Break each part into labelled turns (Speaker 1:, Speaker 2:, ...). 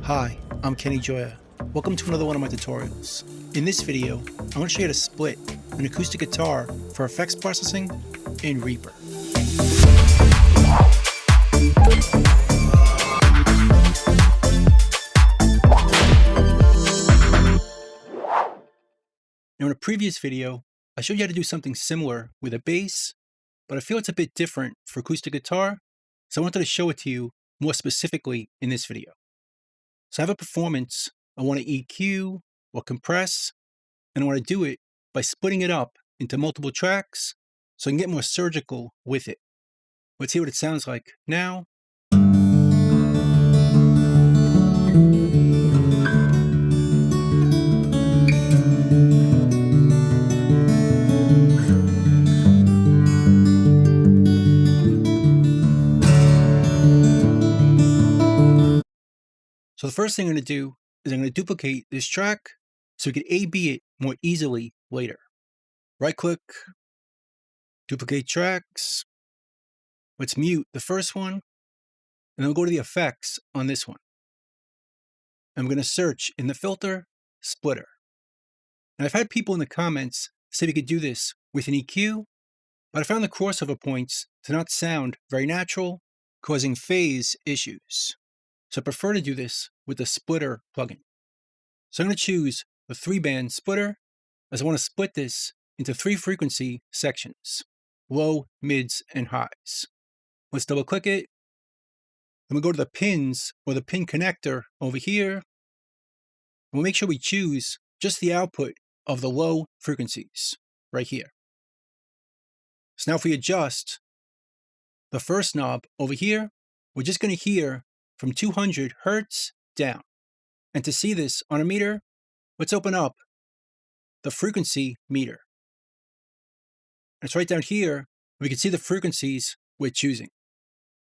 Speaker 1: Hi, I'm Kenny Joya. Welcome to another one of my tutorials. In this video, I'm going to show you how to split an acoustic guitar for effects processing in Reaper. Now in a previous video, I showed you how to do something similar with a bass, but I feel it's a bit different for acoustic guitar, so I wanted to show it to you more specifically in this video. So I have a performance I want to EQ or compress, and I want to do it by splitting it up into multiple tracks so I can get more surgical with it. Let's hear what it sounds like now. So the first thing I'm going to do is I'm going to duplicate this track so we can A/B it more easily later. Right click, duplicate tracks. Let's mute the first one, and then we'll go to the effects on this one. I'm going to search in the filter, splitter. Now I've had people in the comments say we could do this with an EQ, but I found the crossover points to not sound very natural, causing phase issues. So I prefer to do this with the splitter plugin. So I'm going to choose the 3-band splitter, as I want to split this into 3 frequency sections: low, mids, and highs. Let's double click it. Then we'll go to the pins or the pin connector over here. And we'll make sure we choose just the output of the low frequencies right here. So now if we adjust the first knob over here, we're just going to hear from 200 Hertz down. And to see this on a meter, let's open up the frequency meter. And it's right down here. We can see the frequencies we're choosing.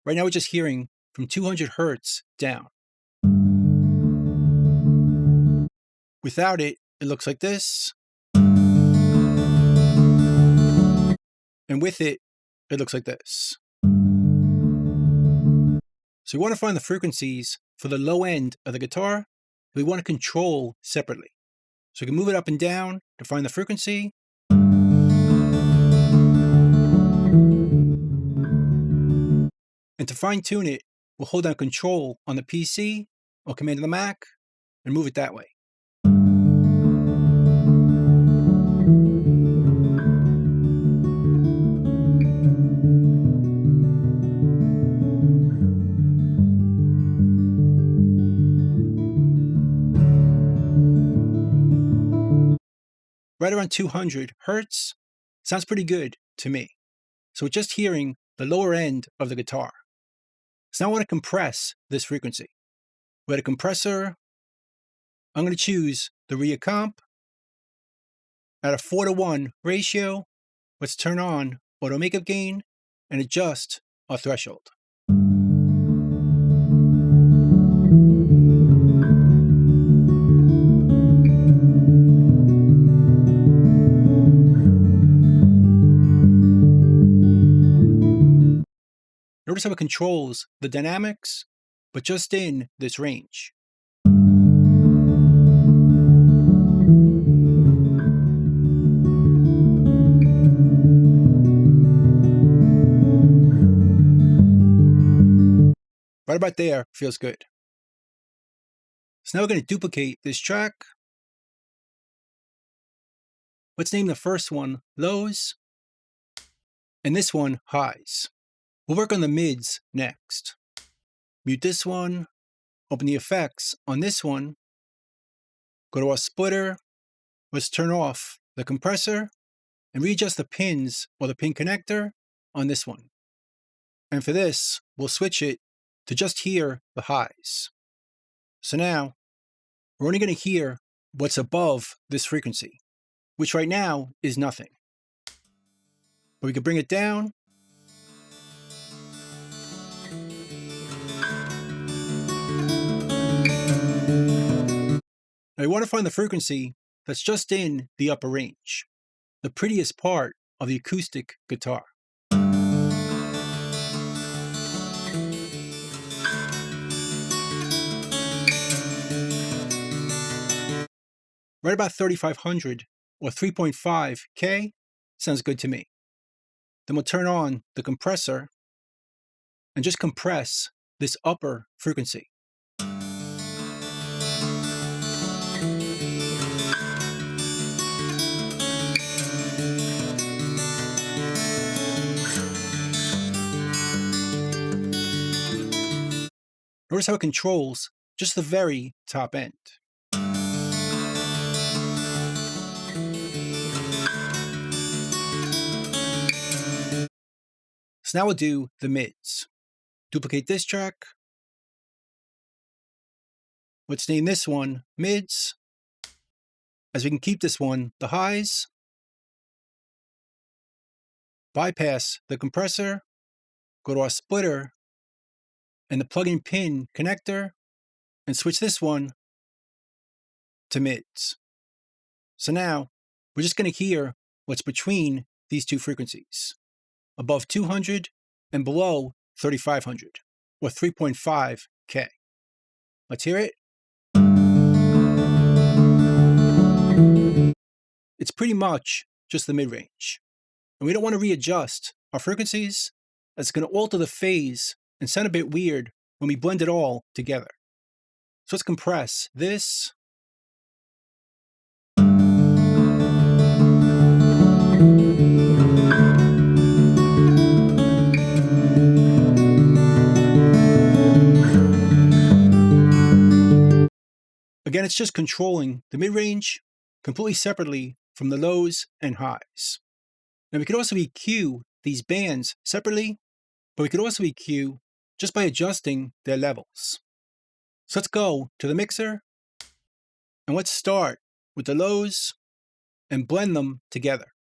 Speaker 1: Right now we're just hearing from 200 Hertz down. Without it, it looks like this. And with it, it looks like this. So we want to find the frequencies for the low end of the guitar we want to control separately. So we can move it up and down to find the frequency. And to fine tune it, we'll hold down Control on the PC or Command on the Mac and move it that way. Right around 200 Hertz sounds pretty good to me. So we're just hearing the lower end of the guitar. So now I want to compress this frequency. With a compressor, I'm going to choose the REAPER. At a 4:1 ratio, let's turn on auto makeup gain and adjust our threshold. Notice how it controls the dynamics, but just in this range. Right about there feels good. So now we're going to duplicate this track. Let's name the first one lows, and this one highs. We'll work on the mids next. Mute this one, open the effects on this one, go to our splitter, let's turn off the compressor, and readjust the pins or the pin connector on this one. And for this, we'll switch it to just hear the highs. So now, we're only going to hear what's above this frequency, which right now is nothing. But we can bring it down. Now we want to find the frequency that's just in the upper range, the prettiest part of the acoustic guitar. Right about 3500 or 3.5K sounds good to me. Then we'll turn on the compressor and just compress this upper frequency. Notice how it controls just the very top end. So now we'll do the mids. Duplicate this track. Let's name this one mids, as we can keep this one the highs. Bypass the compressor, go to our splitter and the plug-in pin connector, and switch this one to mids. So now we're just going to hear what's between these two frequencies, above 200 and below 3500 or 3.5K. Let's hear it. It's pretty much just the mid-range. And we don't want to readjust our frequencies, as it's going to alter the phase and sound a bit weird when we blend it all together. So let's compress this. Again, it's just controlling the mid-range completely separately from the lows and highs. Now we could also EQ these bands separately, but we could also EQ just by adjusting their levels. So let's go to the mixer, and let's start with the lows and blend them together.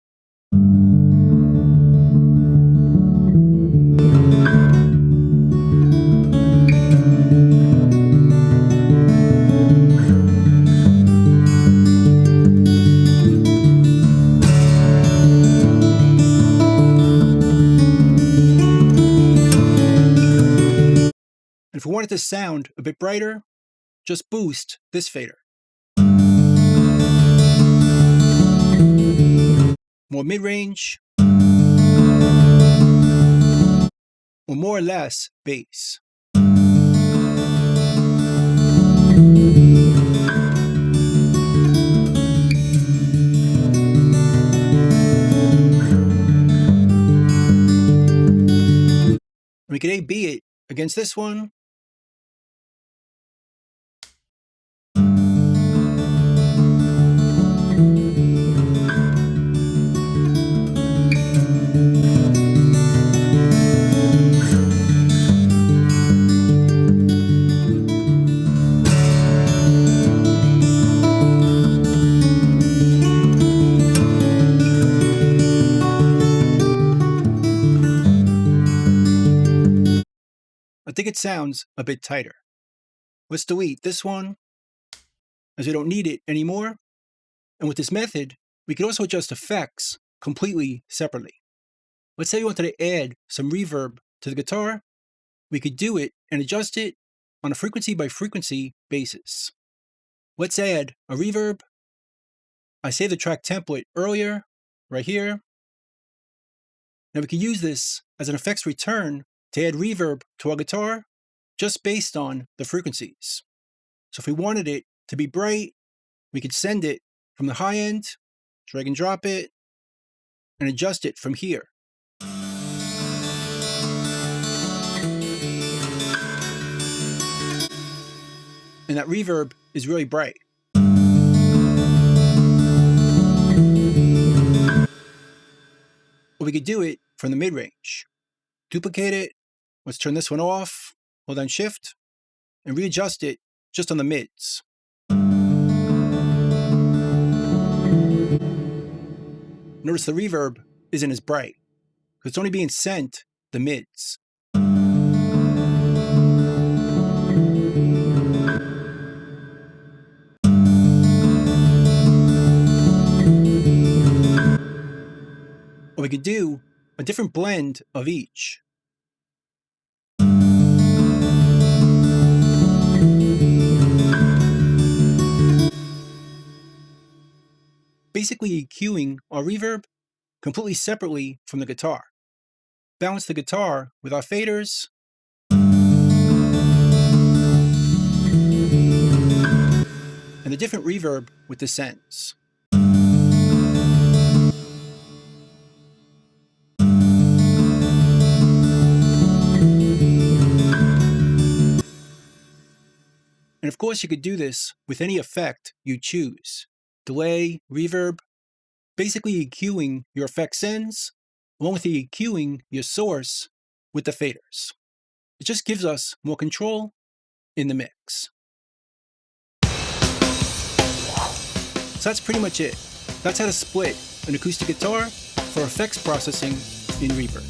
Speaker 1: And if we want it to sound a bit brighter, just boost this fader. More mid-range, or more or less bass. We could A/B it against this one. I think it sounds a bit tighter. Let's delete this one, as we don't need it anymore. And with this method, we can also adjust effects completely separately. Let's say we wanted to add some reverb to the guitar. We could do it and adjust it on a frequency by frequency basis. Let's add a reverb. I saved the track template earlier, right here. Now we can use this as an effects return to add reverb to our guitar, just based on the frequencies. So if we wanted it to be bright, we could send it from the high end, drag and drop it, and adjust it from here. And that reverb is really bright. Or we could do it from the mid-range. Duplicate it. Let's turn this one off, hold down Shift, and readjust it just on the mids. Notice the reverb isn't as bright, because it's only being sent the mids. Or we could do a different blend of each. basically EQing our reverb completely separately from the guitar. Balance the guitar with our faders, and the different reverb with the sends. And of course, you could do this with any effect you choose. Delay, reverb, basically EQing your effect sends, along with the EQing your source with the faders. It just gives us more control in the mix. So that's pretty much it. That's how to split an acoustic guitar for effects processing in Reaper.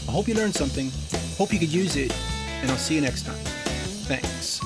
Speaker 1: I hope you learned something, hope you could use it, and I'll see you next time. Thanks.